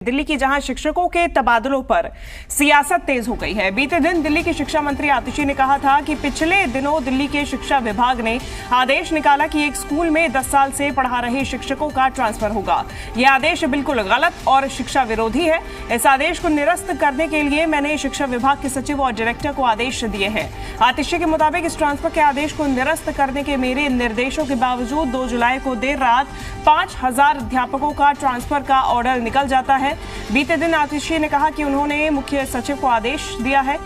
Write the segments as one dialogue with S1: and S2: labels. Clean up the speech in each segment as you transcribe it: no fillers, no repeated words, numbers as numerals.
S1: दिल्ली की जहां शिक्षकों के तबादलों पर सियासत तेज हो गई है। बीते दिन दिल्ली की शिक्षा मंत्री आतिशी ने कहा था कि पिछले दिनों दिल्ली के शिक्षा विभाग ने आदेश निकाला कि एक स्कूल में 10 साल से पढ़ा रहे शिक्षकों का ट्रांसफर होगा। यह आदेश बिल्कुल गलत और शिक्षा विरोधी है। इस आदेश को निरस्त करने के लिए मैंने शिक्षा विभाग के सचिव और डायरेक्टर को आदेश दिए हैं। आतिशी के मुताबिक इस ट्रांसफर के आदेश को निरस्त करने के मेरे निर्देशों के बावजूद 2 जुलाई को देर रात 5000 अध्यापकों का ट्रांसफर का ऑर्डर निकल जाता है। बीते दिन आतिशी ने कहा कि उन्होंने मुख्य सचिव को आदेश दिया है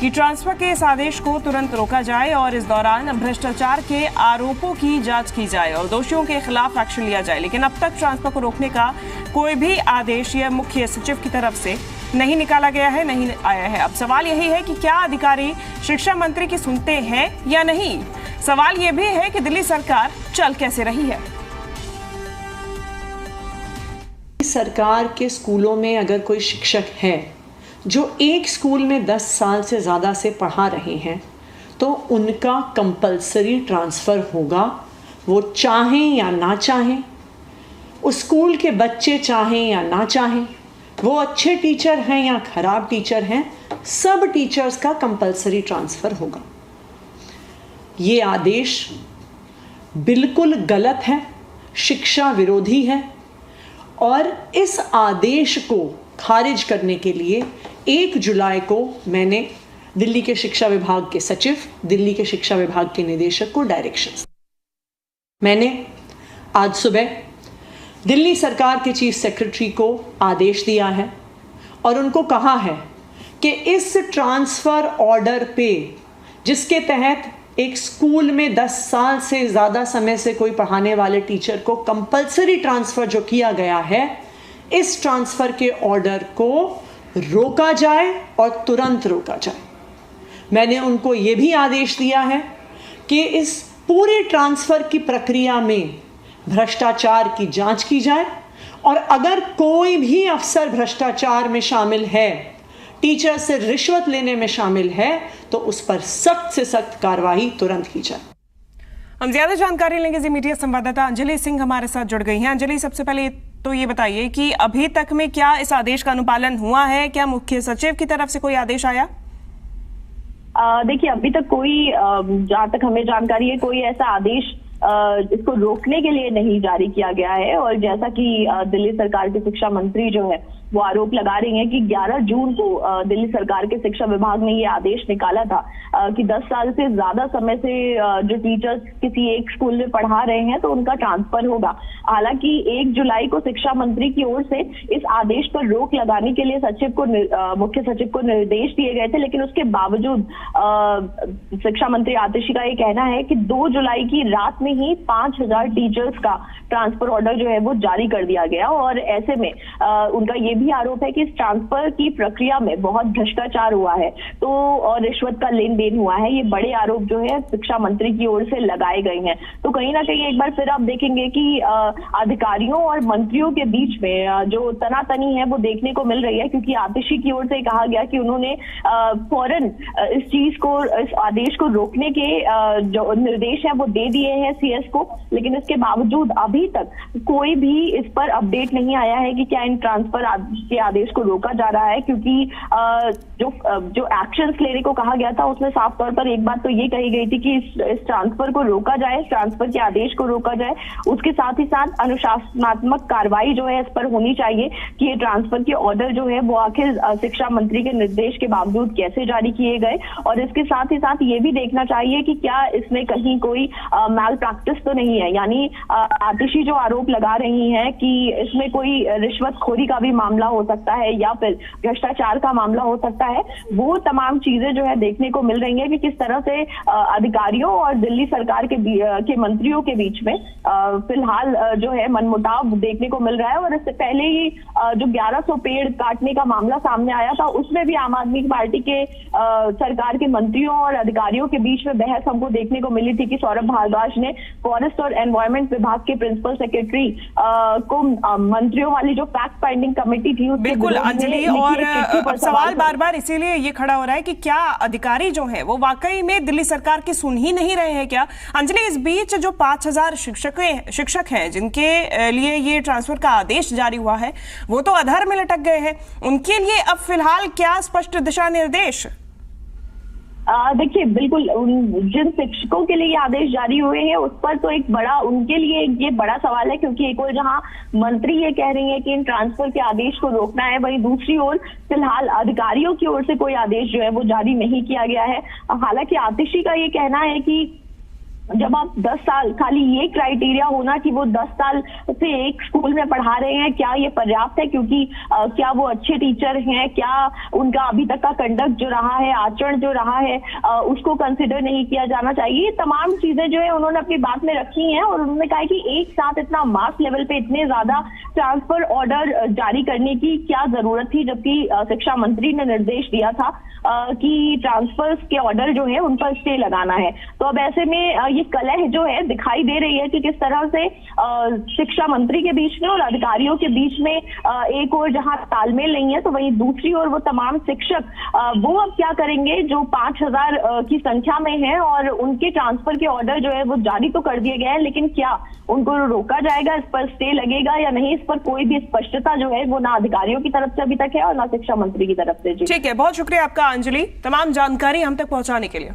S1: कि ट्रांसफर के इस आदेश को तुरंत रोका जाए और इस दौरान भ्रष्टाचार के आरोपों की जांच की जाए और दोषियों के खिलाफ एक्शन लिया जाए। लेकिन अब तक ट्रांसफर को रोकने का कोई भी आदेश या मुख्य सचिव की तरफ से नहीं निकाला गया है, नहीं आया है। अब सवाल यही है कि क्या अधिकारी शिक्षा मंत्री की सुनते हैं या नहीं। सवाल यह भी है कि दिल्ली सरकार चल कैसे रही है।
S2: सरकार के स्कूलों में अगर कोई शिक्षक है जो एक स्कूल में 10 साल से ज़्यादा से पढ़ा रहे हैं तो उनका कंपलसरी ट्रांसफ़र होगा, वो चाहें या ना चाहें, उस स्कूल के बच्चे चाहें या ना चाहें, वो अच्छे टीचर हैं या ख़राब टीचर हैं, सब टीचर्स का कंपलसरी ट्रांसफ़र होगा। ये आदेश बिल्कुल गलत है, शिक्षा विरोधी है और इस आदेश को खारिज करने के लिए 1 जुलाई को मैंने दिल्ली के शिक्षा विभाग के सचिव, दिल्ली के शिक्षा विभाग के निदेशक को डायरेक्शंस। मैंने आज सुबह दिल्ली सरकार के चीफ सेक्रेटरी को आदेश दिया है और उनको कहा है कि इस ट्रांसफ़र ऑर्डर पे जिसके तहत एक स्कूल में 10 साल से ज़्यादा समय से कोई पढ़ाने वाले टीचर को कंपलसरी ट्रांसफ़र जो किया गया है, इस ट्रांसफ़र के ऑर्डर को रोका जाए और तुरंत रोका जाए। मैंने उनको ये भी आदेश दिया है कि इस पूरे ट्रांसफ़र की प्रक्रिया में भ्रष्टाचार की जांच की जाए और अगर कोई भी अफसर भ्रष्टाचार में शामिल है, टीचर से रिश्वत लेने में शामिल है, तो उस पर सख्त से सख्त कार्रवाई तुरंत की जाए।
S1: हम ज्यादा जानकारी लेंगे। जी मीडिया संवाददाता अंजलि सिंह हमारे साथ जुड़ गई हैं। अंजलि, सबसे पहले तो ये बताइए कि अभी तक में क्या इस आदेश का अनुपालन हुआ है? क्या मुख्य सचिव की तरफ से कोई आदेश आया?
S3: देखिए, अभी तक कोई, जहाँ तक हमें जानकारी है, कोई ऐसा आदेश इसको रोकने के लिए नहीं जारी किया गया है। और जैसा कि दिल्ली सरकार के शिक्षा मंत्री जो है वो आरोप लगा रही हैं कि 11 जून को दिल्ली सरकार के शिक्षा विभाग ने ये आदेश निकाला था कि 10 साल से ज्यादा समय से जो टीचर्स किसी एक स्कूल में पढ़ा रहे हैं तो उनका ट्रांसफर होगा। हालांकि 1 जुलाई को शिक्षा मंत्री की ओर से इस आदेश पर रोक लगाने के लिए मुख्य सचिव को निर्देश दिए गए थे, लेकिन उसके बावजूद शिक्षा मंत्री आतिशी का ये कहना है कि 2 जुलाई की रात में ही 5000 टीचर्स का ट्रांसफर ऑर्डर जो है वो जारी कर दिया गया। और ऐसे में उनका ये भी आरोप है कि इस ट्रांसफर की प्रक्रिया में बहुत भ्रष्टाचार हुआ है तो और रिश्वत का लेन देन हुआ है। ये बड़े आरोप जो है शिक्षा मंत्री की ओर से लगाए गए हैं। तो कहीं ना कहीं एक बार फिर आप देखेंगे कि अधिकारियों और मंत्रियों के बीच में जो तनातनी है वो देखने को मिल रही है, क्योंकि आतिशी की ओर से कहा गया कि उन्होंने फौरन इस चीज को, इस आदेश को रोकने के जो निर्देश है वो दे दिए हैं सीएस को, लेकिन इसके बावजूद अभी तक कोई भी इस पर अपडेट नहीं आया है कि क्या इन ट्रांसफर के आदेश को रोका जा रहा है। क्योंकि जो एक्शंस लेने को कहा गया था उसमें साफ तौर पर एक बात तो ये कही गई थी कि इस ट्रांसफर को रोका जाए, ट्रांसफर के आदेश को रोका जाए, उसके साथ ही साथ अनुशासनात्मक कार्रवाई जो है इस पर होनी चाहिए कि ये ट्रांसफर के ऑर्डर जो है वो आखिर शिक्षा मंत्री के निर्देश के बावजूद कैसे जारी किए गए। और इसके साथ ही साथ ये भी देखना चाहिए कि क्या इसमें कहीं कोई मैल प्रैक्टिस तो नहीं है। यानी आतिशी जो आरोप लगा रही हैं कि इसमें कोई रिश्वतखोरी का भी मामला हो सकता है या फिर भ्रष्टाचार का मामला हो सकता है, वो तमाम चीजें जो है देखने को मिल रही है कि किस तरह से अधिकारियों और दिल्ली सरकार के मंत्रियों के बीच में फिलहाल जो है मनमुटाव देखने को मिल रहा है। और इससे पहले ही जो 1100 पेड़ काटने का मामला सामने आया था उसमें भी आम आदमी पार्टी के सरकार के मंत्रियों और अधिकारियों के बीच में बहस हमको देखने को मिली थी कि सौरभ भारद्वाज ने फॉरेस्ट और एनवायरमेंट विभाग के प्रिंसिपल सेक्रेटरी को मंत्रियों वाली जो फैक्ट फाइंडिंग कमेटी कमेटी थी उसके
S1: बिल्कुल
S3: विरोध में
S1: अंजलि,
S3: लिखी
S1: और
S3: एक चिट्ठी पर
S1: अब सवाल
S3: कर-
S1: बार बार इसीलिए ये खड़ा हो रहा है कि क्या अधिकारी जो है वो वाकई में दिल्ली सरकार की सुन ही नहीं रहे हैं क्या? अंजलि, इस बीच जो 5000 शिक्षक हैं जिनके लिए ये ट्रांसफर का आदेश जारी हुआ है वो तो अधर में लटक गए हैं, उनके लिए अब फिलहाल क्या स्पष्ट दिशा निर्देश?
S3: देखिए, बिल्कुल जिन शिक्षकों के लिए ये आदेश जारी हुए हैं उस पर तो एक बड़ा उनके लिए ये बड़ा सवाल है, क्योंकि एक ओर जहां मंत्री ये कह रही है कि इन ट्रांसफर के आदेश को रोकना है, वहीं दूसरी ओर फिलहाल अधिकारियों की ओर से कोई आदेश जो है वो जारी नहीं किया गया है। हालांकि आतिशी का ये कहना है कि जब आप 10 साल, खाली ये क्राइटेरिया होना कि वो 10 साल से एक स्कूल में पढ़ा रहे हैं, क्या ये पर्याप्त है? क्योंकि क्या वो अच्छे टीचर हैं, क्या उनका अभी तक का कंडक्ट जो रहा है, आचरण जो रहा है, उसको कंसिडर नहीं किया जाना चाहिए। ये तमाम चीजें जो है उन्होंने अपनी बात में रखी हैं और उन्होंने कहा कि एक साथ इतना मास लेवल पे इतने ज्यादा ट्रांसफर ऑर्डर जारी करने की क्या जरूरत थी, जबकि शिक्षा मंत्री ने निर्देश दिया था कि ट्रांसफर्स के ऑर्डर जो है उन पर स्टे लगाना है। तो अब ऐसे में ये कलह जो है दिखाई दे रही है कि किस तरह से शिक्षा मंत्री के बीच में और अधिकारियों के बीच में एक और जहां तालमेल नहीं है, तो वहीं दूसरी ओर वो तमाम शिक्षक वो अब क्या करेंगे जो 5000 की संख्या में है और उनके ट्रांसफर के ऑर्डर जो है वो जारी तो कर दिए गए हैं, लेकिन क्या उनको रोका जाएगा, इस पर स्टे लगेगा या नहीं, इस पर कोई भी स्पष्टता जो है वो ना अधिकारियों की तरफ से अभी तक है और ना शिक्षा मंत्री की तरफ से।
S1: ठीक है, बहुत शुक्रिया आपका अंजलि, तमाम जानकारी हम तक पहुंचाने के लिए।